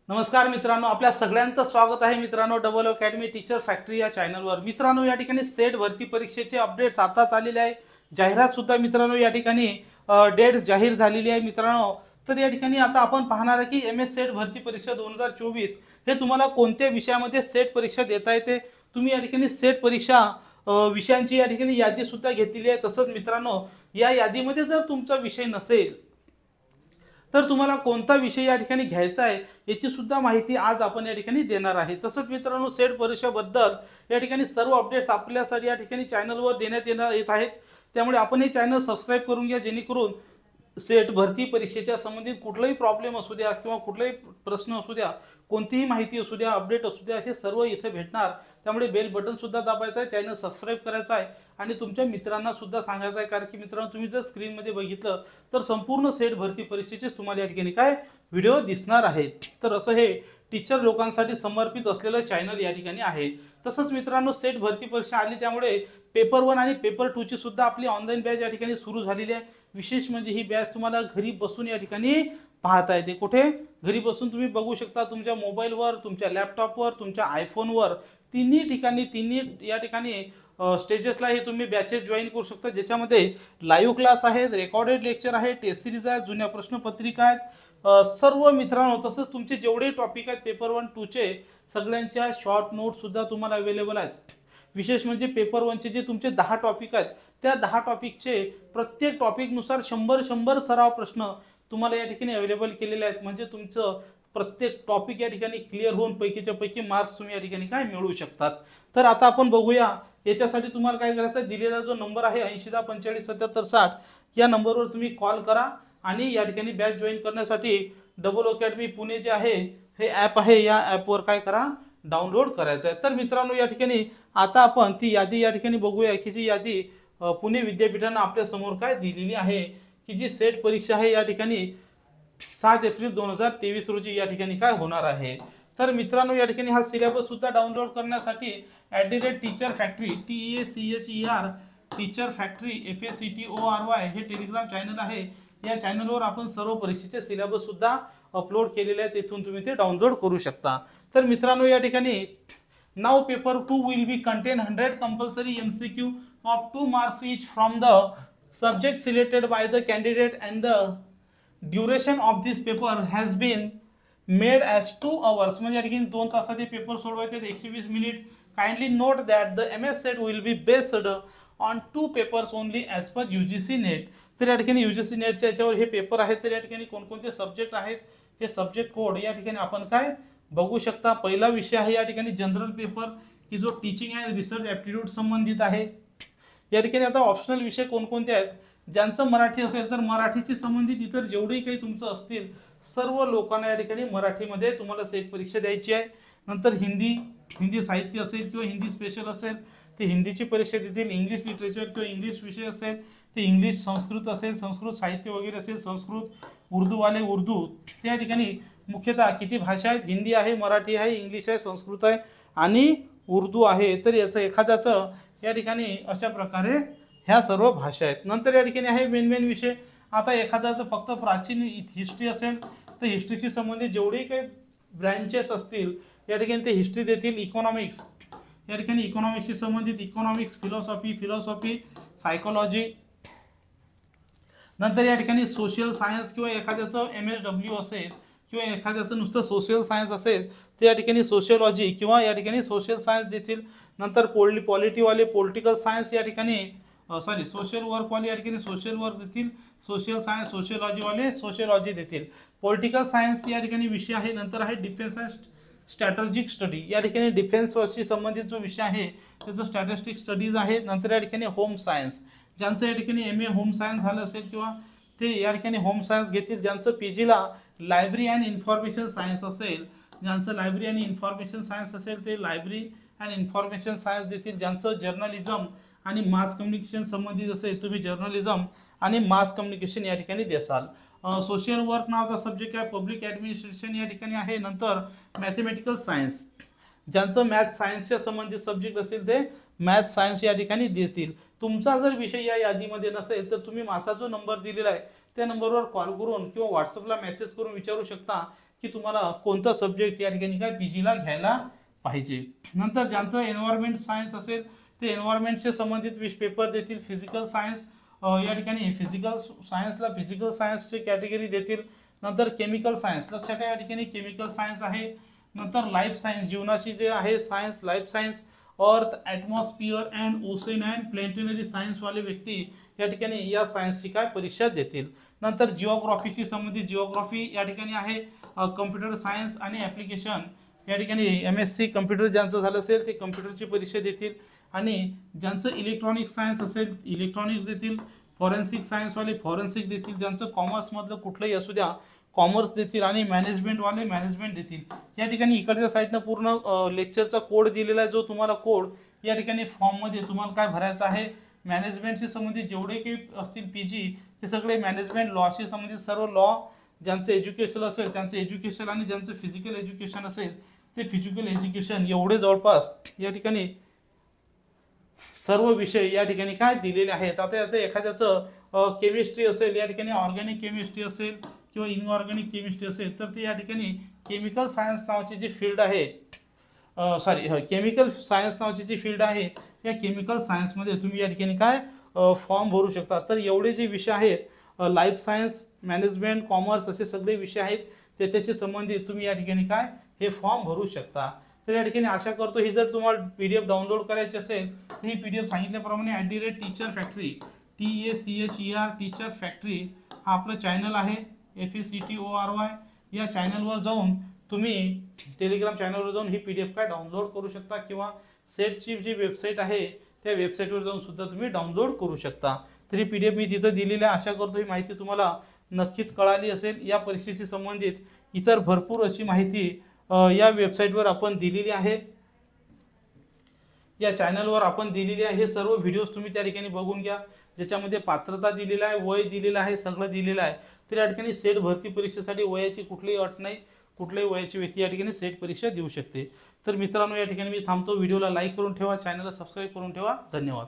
नमस्कार मित्रांनो, आपल्या सगळ्यांचं स्वागत आहे मित्रांनो डबल अकॅडमी टीचर फॅक्टरी या चॅनलवर। मित्रांनो, या ठिकाणी सेट भरती परीक्षेचे अपडेट्स आताच आलेले आहे। जाहिरात सुद्धा मित्रांनो या ठिकाणी डेट्स जाहीर झालेली आहे मित्रांनो। तर या ठिकाणी आता आपण पाहणार आहे की MS सेट भरती परीक्षा 2024 हे तुम्हाला कोणत्या विषयामध्ये सेट परीक्षा देता येते। तुम्ही या ठिकाणी सेट परीक्षा विषयांची या ठिकाणी यादी सुद्धा घेतलेली आहे। तसंच मित्रांनो, या यादीमध्ये जर तुमचा विषय नसेल तर तुम्हाला कोणता विषय या ठिकाणी घ्यायचा आहे याची सुद्धा माहिती आज आपण या ठिकाणी देणार आहे। तसंच मित्रांनो, सेट परीक्षेबद्दल या ठिकाणी सर्व अपडेट्स आपल्यासाठी या ठिकाणी चॅनलवर देण्यात येत आहेत। त्यामुळे आपण हे चॅनल सबस्क्राइब करून घ्या, जेणेकरून सेट भरती परीक्षेच्या संबंधित कुठलाही प्रॉब्लेम असू द्या किंवा कुठलाही प्रश्न असू द्या, कोणतीही माहिती असू द्या, अपडेट असू द्या, हे सर्व इथे भेटणार। त्यामुळे बेल बटन सुद्धा दाबायचं आहे, चॅनल सबस्क्राइब करायचं आहे आणि तुमच्या मित्रांना सुद्धा सांगायचं आहे। कारण की मित्रांनो, तुम्ही जर स्क्रीनमध्ये बघितलं तर संपूर्ण सेट भरती परीक्षेचेच तुम्हाला या ठिकाणी काय व्हिडिओ दिसणार आहेत। तर असं हे टीचर लोकांसाठी समर्पित असलेलं चॅनल या ठिकाणी आहे। तसंच मित्रांनो, सेट भरती परीक्षा आली त्यामुळे पेपर 1 आणि पेपर 2 ची सुद्धा आपली ऑनलाईन बॅच या ठिकाणी सुरू झालेली आहे। विशेष म्हणजे ही बॅच तुम्हाला घरी बसून या ठिकाणी पाहता येते। कुठे? घरी बसून तुम्ही बघू शकता, तुमच्या मोबाईलवर, तुमच्या लॅपटॉपवर, तुमच्या आयफोनवर, तिन्ही ठिकाणी तिन्ही या ठिकाणी स्टेजेसला हे तुम्ही बॅचेस जॉईन करू शकता, ज्याच्यामध्ये लाईव्ह क्लास आहेत, रेकॉर्डेड लेक्चर आहे, टेस्ट सिरीज आहे, जुन्या प्रश्नपत्रिका आहेत, सर्व मित्रांनो। तसंच तुमचे जेवढे टॉपिक आहेत पेपर 1 2 चे सगळ्यांच्या शॉर्ट नोट्स सुद्धा तुम्हाला अवेलेबल आहेत। विशेष म्हणजे पेपर 1 चे जे तुमचे 10 टॉपिक आहेत त्या 10 टॉपिकचे प्रत्येक टॉपिकनुसार 100 सराव प्रश्न तुम्हाला या ठिकाणी अवेलेबल केलेले आहेत। म्हणजे तुमचं प्रत्येक टॉपिक या ठिकाणी क्लिअर होऊन पैकीच्या पैकी मार्क्स तुम्ही या ठिकाणी काय मिळवू शकतात। तर आता आपण बघूया याच्यासाठी तुम्हाला काय करायचं आहे। दिलेला जो नंबर आहे 8010457760 या नंबरवर तुम्ही कॉल करा आणि या ठिकाणी बॅच जॉईन करण्यासाठी डबल अकॅडमी पुणे जे आहे हे ॲप आहे, या ॲपवर काय करा, डाउनलोड करायचं आहे। तर मित्रांनो, या ठिकाणी आता आपण ती यादी या ठिकाणी बघूया की जी यादी पुणे विद्यापीठानं आपल्या समोर काय दिलेली आहे की जी सेट परीक्षा आहे या ठिकाणी 7 एप्रिल 2023 रोजी या ठिकाणी काय होणार आहे। तर मित्रांनो, या ठिकाणी हा सिलेबस सुद्धा डाउनलोड करण्यासाठी @teacher factory TACHER teacher factory FACTORY हे टेलिग्राम चॅनल आहे। या चॅनलवर आपण सर्व परीक्षेचे सिलेबस सुद्धा अपलोड केलेले आहे, तिथून तुम्ही ते डाउनलोड करू शकता। तर मित्रांनो, या ठिकाणी now paper 2 will be contain 100 compulsory MCQ of 2 marks each from the subject selected by the candidate and the duration of this paper has been made as 2 hours। म्हणजे या ठिकाणी 2 तासात हे पेपर सोडवायचे, 120 minute. Kindly note that the MS set will be based on 2 papers only as per UGC net. तर या ठिकाणी UGC नेटच्या याच्यावर हे पेपर आहेत। तर या ठिकाणी कोणकोणते सब्जेक्ट आहेत हे सब्जेक्ट कोड या ठिकाणी आपण काय बघू शकता। पहिला विषय आहे या ठिकाणी जनरल पेपर की जो टीचिंग अँड रिसर्च ॲप्टिट्यूड संबंधित आहे। या ठिकाणी आता ऑप्शनल विषय कोणकोणते आहेत, ज्यांचं मराठी असेल तर मराठीशी संबंधित इतर जेवढेही काही तुमचं असतील सर्व लोकांना या ठिकाणी मराठीमध्ये तुम्हाला सेट परीक्षा द्यायची आहे। नंतर हिंदी साहित्य असेल किंवा हिंदी स्पेशल असेल ते हिंदीची परीक्षा देतील। इंग्लिश लिटरेचर किंवा इंग्लिश विषय असेल ते इंग्लिश, संस्कृत असेल संस्कृत साहित्य वगैरे असेल संस्कृत, उर्दूवाले उर्दू। त्या ठिकाणी मुख्यतः किती भाषा आहेत, हिंदी आहे, मराठी आहे, इंग्लिश आहे, संस्कृत आहे आणि उर्दू आहे। तर याचं एखाद्याचं या ठिकाणी अशा प्रकारे ह्या सर्व भाषा आहेत। नंतर या ठिकाणी आहे मेन विषय। आता एखाद्याचं फक्त प्राचीन हिस्ट्री असेल तर हिस्ट्रीशी संबंधित जेवढे काही ब्रँचेस असतील या ठिकाणी ते हिस्ट्री देतील। इकॉनॉमिक्स या ठिकाणी इकॉनॉमिक्सशी संबंधित इकॉनॉमिक्स, फिलॉसॉफी, सायकोलॉजी। नंतर या ठिकाणी सोशल सायन्स किंवा एखाद्याचं MSW असेल किंवा एखाद्याचं नुसतं सोशल सायन्स असेल तर या ठिकाणी सोशियोलॉजी किंवा या ठिकाणी सोशल सायन्स देतील। नंतर पॉलिटीवाले पॉलिटिकल सायन्स या ठिकाणी सोशल वर्कवाले या ठिकाणी सोशल वर्क देतील। सोशल सायन्स सोशियोलॉजीवाले सोशियोलॉजी देतील। पॉलिटिकल सायन्स या ठिकाणी विषय आहे। नंतर आहे डिफेन्स अँड स्ट्रॅटेजिक स्टडी। या ठिकाणी डिफेन्सशी संबंधित जो विषय आहे त्याचं स्ट्रॅटेजिक स्टडीज आहे। नंतर या ठिकाणी होम सायन्स, ज्यांचं या ठिकाणी MA होम सायन्स झालं असेल किंवा ते या ठिकाणी होम सायन्स घेतील। ज्यांचं PGला लायब्ररी अँड इन्फॉर्मेशन सायन्स असेल, ज्यांचं लायब्ररी आणि इन्फॉर्मेशन सायन्स असेल ते लायब्ररी अँड इन्फॉर्मेशन सायन्स देतील। ज्यांचं जर्नलिझम आणि मास कम्युनिकेशन संबंधित असेल तुम्ही जर्नलिझम आणि मास कम्युनिकेशन या ठिकाणी देसाल। सोशल वर्क नावाचा सब्जेक्ट आहे, पब्लिक ॲडमिनिस्ट्रेशन या ठिकाणी आहे। नंतर मॅथमॅटिकल सायन्स, ज्यांचं मॅथ सायन्सच्या संबंधित सब्जेक्ट असेल ते मॅथ सायन्स या ठिकाणी देतील। तुमचा जर विषय या यादीमध्ये नसेल तर तुम्ही माझा जो नंबर दिलेला आहे त्या नंबरवर कॉल करून किंवा व्हॉट्सअपला मेसेज करून विचारू शकता की तुम्हाला कोणता सब्जेक्ट या ठिकाणी काय पीजीला घ्यायला पाहिजे। नंतर ज्यांचं एन्व्हायरमेंट सायन्स असेल ते एन्व्हायरमेंटशी संबंधित पेपर देतील। फिजिकल सायन्स या ठिकाणी फिजिकल सायन्सला फिजिकल सायन्सची कॅटेगरी देतील। नंतर केमिकल सायन्स लक्षात आहे या ठिकाणी केमिकल सायन्स आहे। नंतर लाईफ सायन्स जीवनाशी जे आहे सायन्स लाईफ सायन्स अर्थ atmosphere and ocean and planetary science वाले व्यक्ती या ठिकाणी या सायन्सची काय परीक्षा देतील। नंतर जिओग्राफीशी संबंधित जिओग्राफी या ठिकाणी आहे। कम्प्युटर सायन्स आणि ॲप्लिकेशन या ठिकाणी MSc कम्प्युटर ज्यांचं झालं असेल ते कम्प्युटरची परीक्षा देतील। आणि ज्यांचं इलेक्ट्रॉनिक सायन्स असेल इलेक्ट्रॉनिक्स देतील। फॉरेन्सिक सायन्सवाले फॉरेन्सिक देतील। ज्यांचं कॉमर्समधलं कुठलंही असू द्या कॉमर्स देतील। आणि मॅनेजमेंटवाले मॅनेजमेंट देतील। या ठिकाणी इकडच्या साईडनं पूर्ण लेक्चरचा कोड दिलेला आहे, जो तुम्हाला कोड या ठिकाणी फॉर्ममध्ये तुम्हाला काय भरायचा आहे। मॅनेजमेंटशी संबंधित जेवढे काही असतील PG ते सगळे मॅनेजमेंट लॉशी संबंधित सर्व लॉ ज्यांचं एज्युकेशन असेल त्यांचं एज्युकेशन आणि ज्यांचं फिजिकल एज्युकेशन असेल ते फिजिकल एज्युकेशन एवढे जवळपास या ठिकाणी सर्व विषय या ठिकाणी काय दिलेले आहेत। आता याचं एखाद्याचं केमिस्ट्री असेल या ठिकाणी ऑर्गॅनिक केमिस्ट्री असेल किंवा इनऑर्गॅनिक केमिस्ट्री असेल तर ते या ठिकाणी केमिकल सायन्स नावाची जी फील्ड आहे केमिकल सायन्स नावाची जी फील्ड आहे या केमिकल सायन्समध्ये तुम्ही या ठिकाणी काय फॉर्म भरू शकता। तर एवढे जे विषय आहेत लाईफ सायन्स मॅनेजमेंट कॉमर्स असे सगळे विषय आहेत त्याच्याशी संबंधित तुम्ही या ठिकाणी काय हे फॉर्म भरू शकता। तर या ठिकाणी आशा करतो ही जर तुम्हाला PDF डाउनलोड करायची असेल तर ही PDF सांगितल्याप्रमाणे @teacherfactory TACHER टीचर फॅक्टरी हा आपलं चॅनल आहे FACTORY या चॅनलवर जाऊन तुम्ही टेलिग्राम चॅनलवर जाऊन ही PDF काय डाउनलोड करू शकता किंवा सेटची जी वेबसाईट आहे त्या वेबसाईटवर जाऊन सुद्धा तुम्ही डाउनलोड करू शकता। तर ही PDF मी तिथं दिलेली आहे। आशा करतो ही माहिती तुम्हाला नक्कीच कळाली असेल। या परीक्षेशी संबंधित इतर भरपूर अशी माहिती या वेबसाईटवर आपण दिलेली आहे या चॅनलवर आपण दिलेली आहे। हे सर्व व्हिडिओज तुम्ही त्या ठिकाणी बघून घ्या ज्याच्यामध्ये पात्रता दिलेला आहे वय दिलेलं आहे सगळं दिलेलं आहे। तर या ठिकाणी सेट भरती परीक्षेसाठी वयाची कुठलीही अट नाही कुठल्याही वयाची व्यक्ती या ठिकाणी सेट परीक्षा देऊ शकते। तर मित्रांनो या ठिकाणी मी थांबतो। व्हिडिओला लाईक करून ठेवा चॅनलला सबस्क्राईब करून ठेवा। धन्यवाद।